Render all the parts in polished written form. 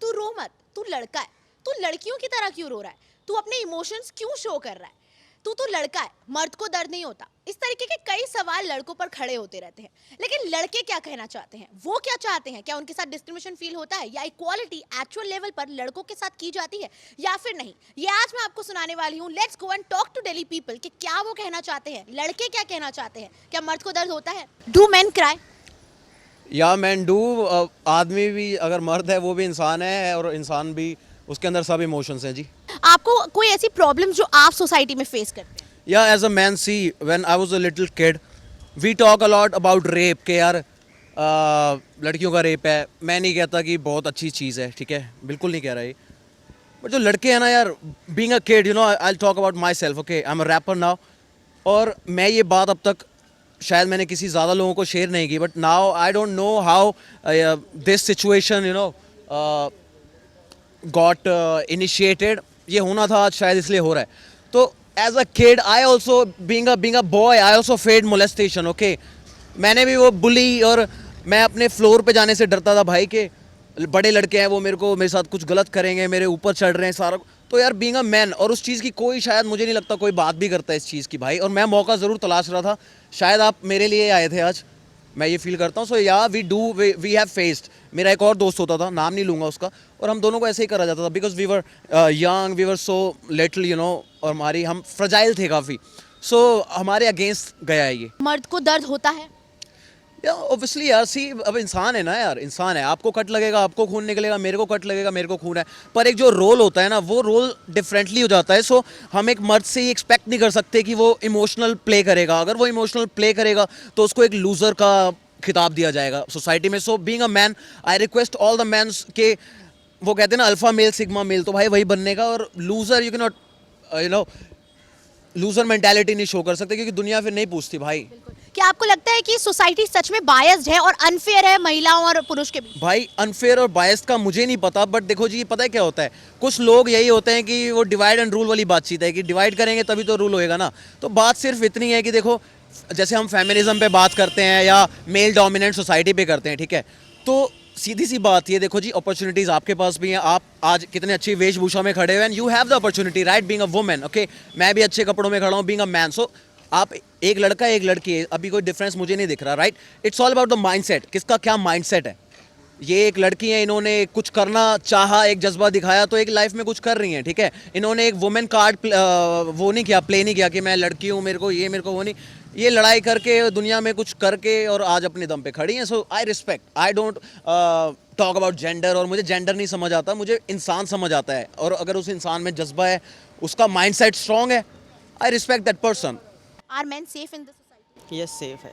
तू रो मत, तू लड़का है, तू लड़कियों की तरह क्यों रो रहा है, तू अपने इमोशंस क्यों शो कर रहा है, तू लड़का है, मर्द को दर्द नहीं होता। इस तरीके के कई सवाल लड़कों पर खड़े होते रहते हैं। लेकिन लड़के क्या कहना चाहते हैं, वो क्या चाहते हैं, क्या उनके साथ डिस्क्रिमिनेशन फील होता है, या इक्वालिटी एक्चुअल लेवल पर लड़कों के साथ की जाती है या फिर नहीं, ये आज मैं आपको सुनाने वाली हूँ। Let's go and talk to Delhi people कि क्या वो कहना चाहते हैं, लड़के क्या कहना चाहते हैं, क्या मर्द को दर्द होता है, डू मेन क्राई? या मैन डू। आदमी भी अगर मर्द है वो भी इंसान है, और इंसान भी उसके अंदर सब इमोशंस हैं जी। आपको कोई ऐसी प्रॉब्लम जो आप सोसाइटी में फेस करते हैं? या as a man see when I was a little kid we talk a lot about rape के यार लड़कियों का रेप है। मैं नहीं कहता कि बहुत अच्छी चीज़ है, ठीक है, बिल्कुल नहीं कह रहा ये। बट जो लड़के हैं ना यार, being a kid you know I will talk about my self, okay, I am a rapper now. और मैं ये बात अब तक शायद मैंने किसी ज़्यादा लोगों को शेयर नहीं की, but now I don't know how this situation you know got initiated. ये होना था आज, शायद इसलिए हो रहा है। तो as a kid I also being a boy I also faced molestation, okay. मैंने भी वो बुली, और मैं अपने फ्लोर पे जाने से डरता था भाई के बड़े लड़के हैं वो मेरे साथ कुछ गलत करेंगे, मेरे ऊपर चढ़ रहे हैं सारा। तो यार बीइंग अ मैन, और उस चीज़ की कोई, शायद मुझे नहीं लगता कोई बात भी करता है इस चीज़ की भाई। और मैं मौका ज़रूर तलाश रहा था, शायद आप मेरे लिए आए थे आज, मैं ये फील करता हूँ। सो या वी हैव फेस्ड। मेरा एक और दोस्त होता था, नाम नहीं लूँगा उसका, और हम दोनों को ऐसे ही करा जाता था because we were young, we were so little you know, और हम फ्रजाइल थे काफ़ी। सो हमारे अगेंस्ट गया है ये। मर्द को दर्द होता है? ऑब्वियसली यार, सी अब इंसान है ना यार, इंसान है। आपको कट लगेगा, आपको खून निकलेगा, मेरे को कट लगेगा, मेरे को खून है। पर एक जो रोल होता है ना, वो रोल डिफरेंटली हो जाता है। सो हम एक मर्द से ये एक्सपेक्ट नहीं कर सकते कि वो इमोशनल प्ले करेगा। अगर वो इमोशनल प्ले करेगा तो उसको एक लूजर का खिताब दिया जाएगा सोसाइटी में। So being a man I request all the mans के, वो कहते हैं ना अल्फा मेल सिग्मा मेल, तो भाई वही बनने का। और loser you can not you know loser mentality नहीं शो कर सकते, क्योंकि दुनिया फिर नहीं पूछती भाई। क्या आपको लगता है कि सोसाइटी सच में बायस्ड है और अनफेयर है महिलाओं और पुरुष के बीच? भाई अनफेयर और बायस्ड का मुझे नहीं पता, बट देखो जी, पता है क्या होता है, कुछ लोग यही होते हैं कि वो डिवाइड एंड रूल वाली बातचीत है कि डिवाइड करेंगे तभी तो रूल होएगा ना। तो बात सिर्फ इतनी है कि देखो, जैसे हम फेमिनिज्म पे बात करते हैं या मेल डोमिनेंट सोसाइटी पे करते हैं, ठीक है, तो सीधी सी बात ये देखो जी, अपॉर्चुनिटीज आपके पास भी हैं। आप आज कितने अच्छी वेशभूषा में खड़े हुए हैं, you have the opportunity right, being a women, okay. मैं भी अच्छे कपड़ों में खड़ा हूँ बीइंग अ मैन। सो आप एक लड़का एक लड़की है, अभी कोई डिफरेंस मुझे नहीं दिख रहा, right. It's all about the mindset, किसका क्या माइंडसेट है। ये एक लड़की है, इन्होंने कुछ करना चाहा, एक जज्बा दिखाया, तो एक लाइफ में कुछ कर रही हैं, ठीक है। इन्होंने एक वुमेन कार्ड वो नहीं किया, प्ले नहीं किया कि मैं लड़की हूँ, मेरे को ये, मेरे को वो नहीं। ये लड़ाई करके दुनिया में कुछ करके और आज अपने दम पे खड़ी हैं। So I respect, I don't talk about gender, और मुझे जेंडर नहीं समझ आता, मुझे इंसान समझ आता है। और अगर उस इंसान में जज्बा है, उसका माइंडसेट स्ट्रांग है, I respect that person. Are men safe in the society? Yes, safe है।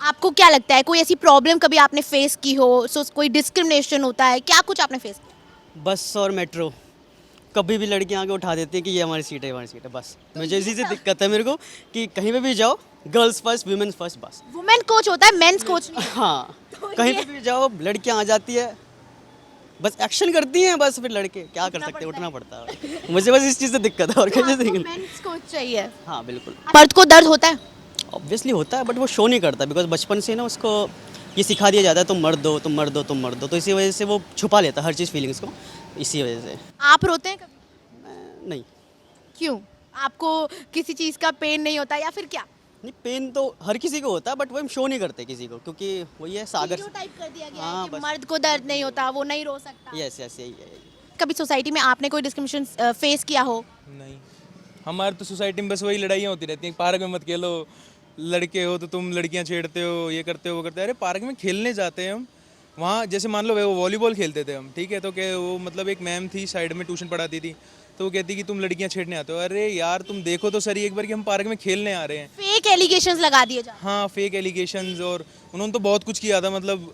आपको क्या लगता है, कोई ऐसी प्रॉब्लम कभी आपने फेस की हो, सो कोई डिस्क्रिमिनेशन होता है, क्या कुछ आपने फेस किया? बस और मेट्रो, कभी भी लड़कियां आके उठा देती हैं कि ये हमारी सीट है, हमारी सीट है। बस मुझे इसी से दिक्कत है मेरे को कि कहीं पे भी जाओ, गर्ल्स फर्स्ट, वीमेंस फर्स्ट, बस। वुमेन कोच होता है, मेंस कोच नहीं। हाँ, तो कहीं ये- पे भी जाओ लड़कियां आ जाती है, बस एक्शन करती हैं, बस फिर लड़के क्या कर सकते हैं, पड़ता उठना पड़ता है। मुझे बस इस चीज़ से दिक्कत है, और कैसे दिक्कत। मेंस कोच चाहिए। हाँ बिल्कुल, मर्द को दर्द होता है? ऑब्वियसली होता है, बट वो शो नहीं करता बिकॉज बचपन से ना उसको ये सिखा दिया जाता है, तुम मर्द दो, तुम मर्द दो, तुम मर्द दो। तो इसी वजह से वो छुपा लेता है हर चीज़, फीलिंग्स को, इसी वजह से। आप रोते हैं कभी? मैं नहीं। क्यों? आपको किसी चीज का पेन नहीं होता या फिर क्या? नहीं, पेन तो हर किसी को होता है, बट वो हम शो नहीं करते किसी को, क्योंकि वही है सागर। टाइप कर दिया गया हाँ, है कि बस। मर्द को दर्द नहीं होता, वो नहीं रो सकता। यस यस, यही है, यही। कभी सोसाइटी में आपने कोई डिस्क्रिमिनेशन फेस किया हो? नहीं, हमारे तो सोसाइटी में बस वही लड़ाइयाँ होती रहती हैं। पार्क में मत खेलो, लड़के हो तो तुम लड़कियां छेड़ते हो, ये करते हो, वो करते हो। अरे पार्क में खेलने जाते हैं हम, वहाँ जैसे मान लो वो वॉलीबॉल खेलते थे हम, ठीक है, तो क्या वो मतलब एक मैम थी साइड में ट्यूशन पढ़ाती थी, तो वो कहती कि तुम लड़कियां छेड़ने आते हो। अरे यार तुम देखो तो सही एक बार कि हम पार्क में खेलने आ रहे हैं। फेक एलिगेशंस लगा दिए जा। हाँ, फेक एलिगेशंस, और उन्होंने तो बहुत कुछ किया था, मतलब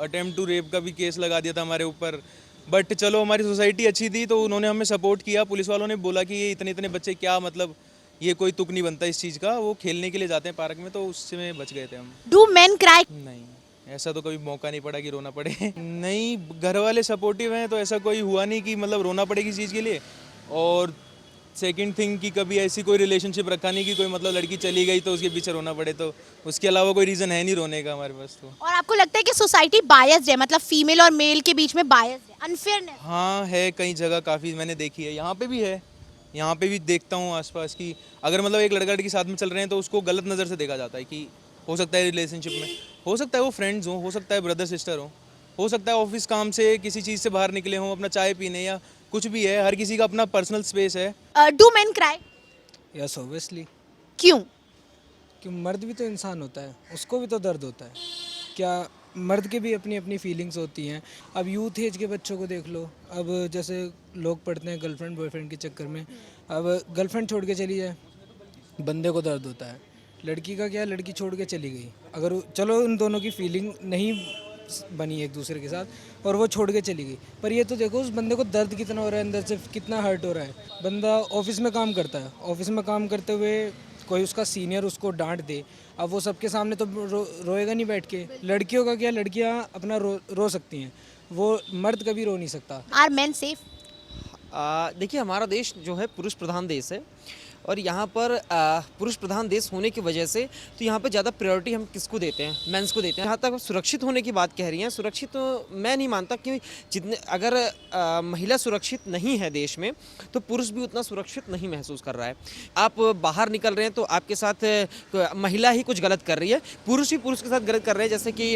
अटेम्प्ट टू रेप का भी केस लगा दिया था हमारे ऊपर। बट चलो हमारी सोसाइटी अच्छी थी तो उन्होंने हमें सपोर्ट किया। पुलिस वालों ने बोला कि ये इतने इतने बच्चे क्या, मतलब ये कोई तुक नहीं बनता इस चीज़ का, वो खेलने के लिए जाते हैं पार्क में, तो उससे में बच गए थे हम। Do main cry? नहीं, ऐसा तो कभी मौका नहीं पड़ा कि रोना पड़े। नहीं, घर वाले सपोर्टिव हैं तो ऐसा कोई हुआ नहीं कि मतलब रोना पड़े किसी चीज़ के लिए। और सेकंड थिंग कि कभी ऐसी कोई रिलेशनशिप रखा नहीं कि कोई मतलब लड़की चली गई तो उसके पीछे रोना पड़े, तो उसके अलावा कोई रीज़न है नहीं रोने का हमारे पास तो। और आपको लगता है कि सोसाइटी बायस्ड है, मतलब फीमेल और मेल के बीच में बायस्ड है? अनफेयरनेस। हाँ है, कई जगह काफ़ी मैंने देखी है, यहाँ पे भी है, यहाँ पे भी देखता हूँ आसपास की अगर मतलब एक लड़का लड़की साथ में चल रहे हैं तो उसको गलत नज़र से देखा जाता है कि हो सकता है रिलेशनशिप में, हो सकता है वो फ्रेंड्स हो सकता है ब्रदर सिस्टर हो सकता है ऑफिस काम से किसी चीज़ से बाहर निकले हों अपना चाय पीने या कुछ भी है, हर किसी का अपना पर्सनल स्पेस है। Do main cry? Yes obviously, क्यों? कि मर्द भी तो इंसान होता है, उसको भी तो दर्द होता है। क्या मर्द के भी अपनी अपनी फीलिंग्स होती हैं। अब यूथ एज के बच्चों को देख लो, अब जैसे लोग पढ़ते हैं गर्लफ्रेंड बॉयफ्रेंड के चक्कर में, अब गर्लफ्रेंड छोड़ के चली जाए, बंदे को दर्द होता है। लड़की का क्या, लड़की छोड़ के चली गई, अगर चलो उन दोनों की फीलिंग नहीं बनी एक दूसरे के साथ और वो छोड़ के चली गई, पर ये तो देखो उस बंदे को दर्द कितना हो रहा है, अंदर से कितना हर्ट हो रहा है। बंदा ऑफिस में काम करता है, ऑफिस में काम करते हुए कोई उसका सीनियर उसको डांट दे, अब वो सबके सामने तो रोएगा नहीं बैठ के। लड़कियों का क्या, लड़कियां अपना रो सकती हैं, वो मर्द कभी रो नहीं सकता। Are men safe? देखिए हमारा देश जो है पुरुष प्रधान देश है और यहाँ पर पुरुष प्रधान देश होने की वजह से तो यहाँ पर ज़्यादा प्रायोरिटी हम किसको देते हैं, मेंस को देते हैं। जहाँ तक सुरक्षित होने की बात कह रही हैं, सुरक्षित तो मैं नहीं मानता कि जितने अगर महिला सुरक्षित नहीं है देश में तो पुरुष भी उतना सुरक्षित नहीं महसूस कर रहा है। आप बाहर निकल रहे हैं तो आपके साथ महिला ही कुछ गलत कर रही है, पुरुष भी पुरुष के साथ गलत कर रहे हैं। जैसे कि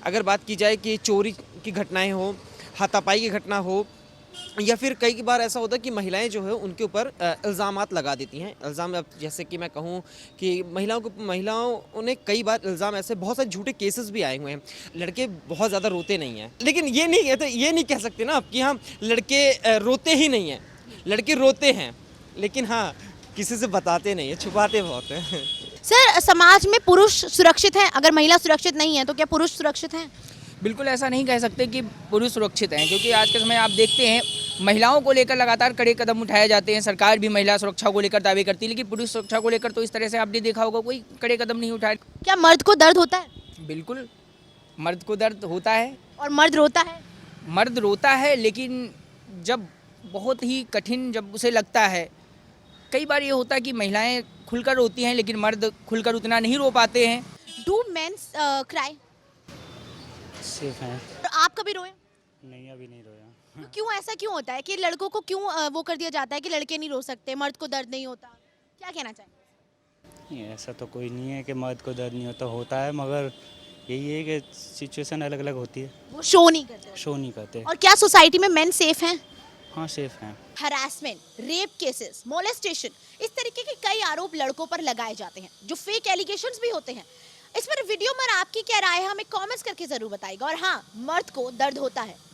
अगर बात की जाए कि चोरी की घटनाएँ हो, हाथापाई की घटना हो, या फिर कई बार ऐसा होता है कि महिलाएं जो है उनके ऊपर इल्ज़ामात लगा देती हैं। इल्ज़ाम अब जैसे कि मैं कहूँ कि महिलाओं ने कई बार इल्ज़ाम ऐसे बहुत सारे झूठे केसेस भी आए हुए हैं। लड़के बहुत ज़्यादा रोते नहीं हैं, लेकिन ये नहीं कह सकते ना कि हाँ लड़के रोते ही नहीं हैं, लड़के रोते हैं लेकिन हाँ किसी से बताते नहीं है, छुपाते बहुत हैं। सर, समाज में पुरुष सुरक्षित हैं? अगर महिला सुरक्षित नहीं है तो क्या पुरुष सुरक्षित हैं? बिल्कुल ऐसा नहीं कह सकते कि पुरुष सुरक्षित हैं, क्योंकि आज के समय आप देखते हैं महिलाओं को लेकर लगातार कड़े कदम उठाए जाते हैं। सरकार भी महिला सुरक्षा को लेकर दावे करती है, लेकिन पुरुष सुरक्षा को लेकर तो इस तरह से आपने देखा होगा कोई कड़े कदम नहीं उठाए। क्या मर्द को दर्द होता है? बिल्कुल मर्द को दर्द होता है और मर्द रोता है? मर्द रोता है, लेकिन जब बहुत ही कठिन जब उसे लगता है, कई बार ये होता है कि महिलाएं खुलकर रोती हैं लेकिन मर्द खुलकर उतना नहीं रो पाते हैं। Do mains cry? सेफ हैं। आप कभी रोए? नहीं, अभी नहीं रोया। तो क्यों ऐसा क्यों होता है कि लड़कों को क्यों वो कर दिया जाता है कि लड़के नहीं रो सकते, मर्द को दर्द नहीं होता? क्या कहना चाहिए? नहीं, ऐसा तो कोई नहीं है कि मर्द को दर्द नहीं होता है, मगर यही है कि सिचुएशन अलग अलग होती है, वो शो नहीं करते? शो नहीं करते। और क्या सोसाइटी में मेन सेफ हैं? हाँ सेफ हैं। हरासमेंट, रेप केसेस, मोलेस्टेशन, इस तरीके के कई आरोप लड़कों पर लगाए जाते हैं जो फेक एलिगेशंस भी होते हैं। इस पर वीडियो में आपकी क्या राय है हमें कमेंट्स करके जरूर बताइएगा। और हाँ, मर्द को दर्द होता है।